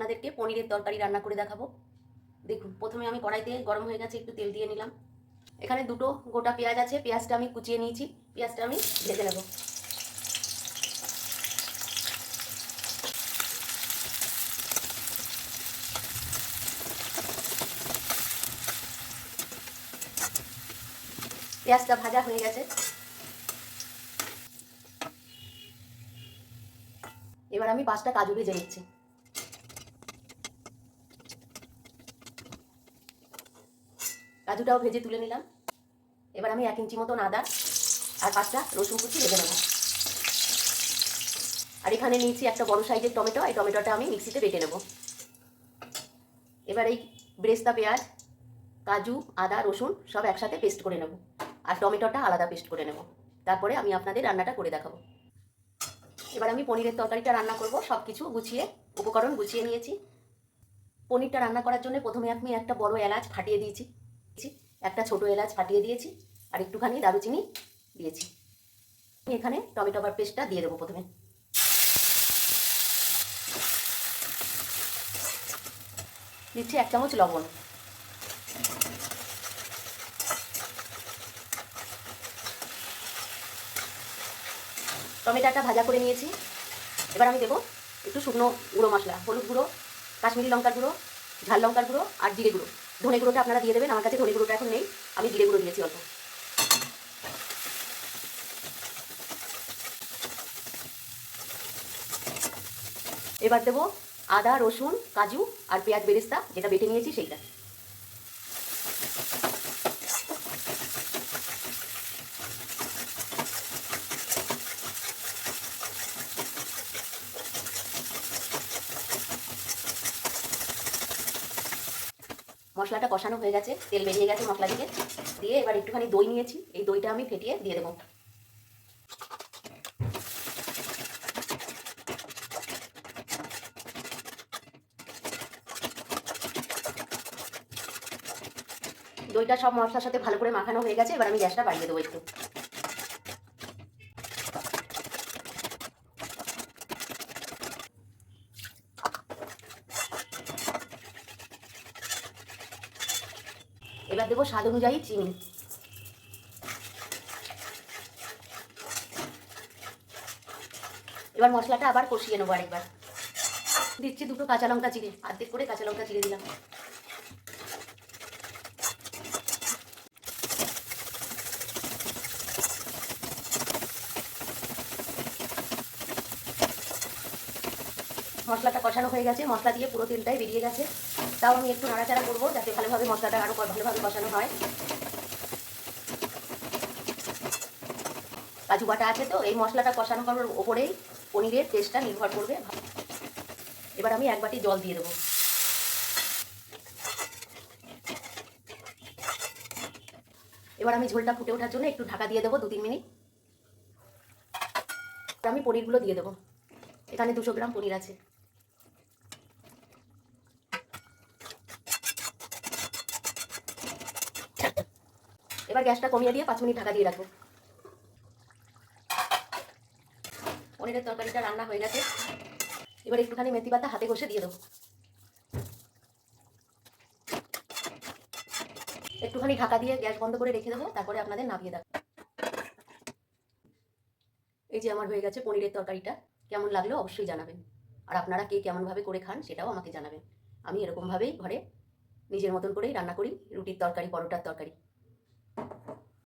আপনাদেরকে পনিরের তরকারি রান্না করে দেখাবো। দেখুন, প্রথমে আমি কড়াইতে গরম হয়ে গেছে, একটু তেল দিয়ে নিলাম। এখানে দুটো গোটা পেঁয়াজ আছে, পেঁয়াজটা আমি কুচিয়ে নিয়েছি। পেঁয়াজটা আমি ভেজে নেব। পেঁয়াজটা ভাজা হয়ে গেছে। এবার আমি 5টা কাজু ভেজে নিচ্ছি। কাজুটাও ভেজে তুলে নিলাম। এবার আমি 1 ইঞ্চি মতন আদা আর 5টা রসুন কুচি ভেজে নেব। আর এখানে নিয়েছি একটা বড় সাইজের টমেটো, এই টমেটোটা আমি মিক্সিতে বেটে নেব। এবার এই বেরেস্তা পেঁয়াজ, কাজু, আদা, রসুন সব একসাথে পেস্ট করে নেব, আর টমেটোটা আলাদা পেস্ট করে নেব। তারপরে আমি আপনাদের রান্নাটা করে দেখাবো। এবার আমি পনিরের তরকারিটা রান্না করব। সব কিছু গুছিয়ে, উপকরণ গুছিয়ে নিয়েছি। পনিরটা রান্না করার জন্য প্রথমে আমি একটা বড় এলাচ ফাটিয়ে দিয়েছি, একটা ছোট এলাচ ফাটিয়ে দিয়েছি, আর একটুখানি দারুচিনি দিয়েছি। আমি এখানে টমেটো পেস্টটা দিয়ে দেবো। প্রথমে দিচ্ছি 1 চামচ লবণ। টমেটোটা ভাজা করে নিয়েছি। এবার আমি দেবো একটু শুকনো গুঁড়ো মশলা, হলুদ গুঁড়ো, কাশ্মীরি লঙ্কার গুঁড়ো, ঝাল লঙ্কার গুঁড়ো আর জিরে গুঁড়ো। ধনে গুঁড়োটা আপনারা দিয়ে দেবেন, আমার কাছে ধনে গুঁড়োটা এখন নেই, আমি জিরে গুঁড়ো দিয়েছি অল্প। এবার দেবো আদা, রসুন, কাজু আর পেঁয়াজ বেরেস্তা যেটা বেটে নিয়েছি সেইটা। মশলাটা কষানো হয়ে গেছে, তেল বেরিয়ে গেছে মশলা থেকে। দিয়ে এবার একটুখানি দই নিয়েছি, এই দইটা আমি ফেটিয়ে দিয়ে দেবো। দইটা সব মশলার সাথে ভালো করে মাখানো হয়ে গেছে। এবার আমি গ্যাসটা বাড়িয়ে দেবো একটু। এবার দেবো স্বাদ অনুযায়ী চিনি। এবার মশলাটা আবার কষিয়ে নেবো আরেকবার। দিচ্ছি 2টো কাঁচা লঙ্কা চিড়ে, অর্ধেক করে কাঁচা লঙ্কা চিড়ে দিলাম। মশলাটা কষানো হয়ে গেছে, মশলা দিয়ে পুরো তেলটাই বেরিয়ে গেছে। তাও আমি একটু নাড়াচাড়া করবো যাতে ভালোভাবে মশলাটা আরও ভালোভাবে কষানো হয়। কাজু বাটা আছে তো, এই মশলাটা কষানো করার ওপরেই পনিরের টেস্টটা নির্ভর করবে। এবার আমি 1 বাটি জল দিয়ে দেবো। এবার আমি ঝোলটা ফুটে ওঠার জন্য একটু ঢাকা দিয়ে দেবো 2-3 মিনিট। আমি পনিরগুলো দিয়ে দেবো। এখানে 200 গ্রাম পনির আছে। এবার গ্যাসটা কমিয়ে দিয়ে 5 মিনিট ঢাকা দিয়ে রাখবো। পনিরের তরকারিটা রান্না হয়ে গেছে। এবার একটুখানি মেথি পাতা হাতে ঘষে দিয়ে দেবো। একটুখানি ঢাকা দিয়ে গ্যাস বন্ধ করে রেখে দেবো, তারপরে আপনাদের নামিয়ে দেবো। এই যে আমার হয়ে গেছে পনিরের তরকারিটা। কেমন লাগলো অবশ্যই জানাবেন। আর আপনারা কে কেমনভাবে করে খান সেটাও আমাকে জানাবেন। আমি এরকমভাবেই ঘরে নিজের মতন করেই রান্না করি রুটির তরকারি, পরোটার তরকারি।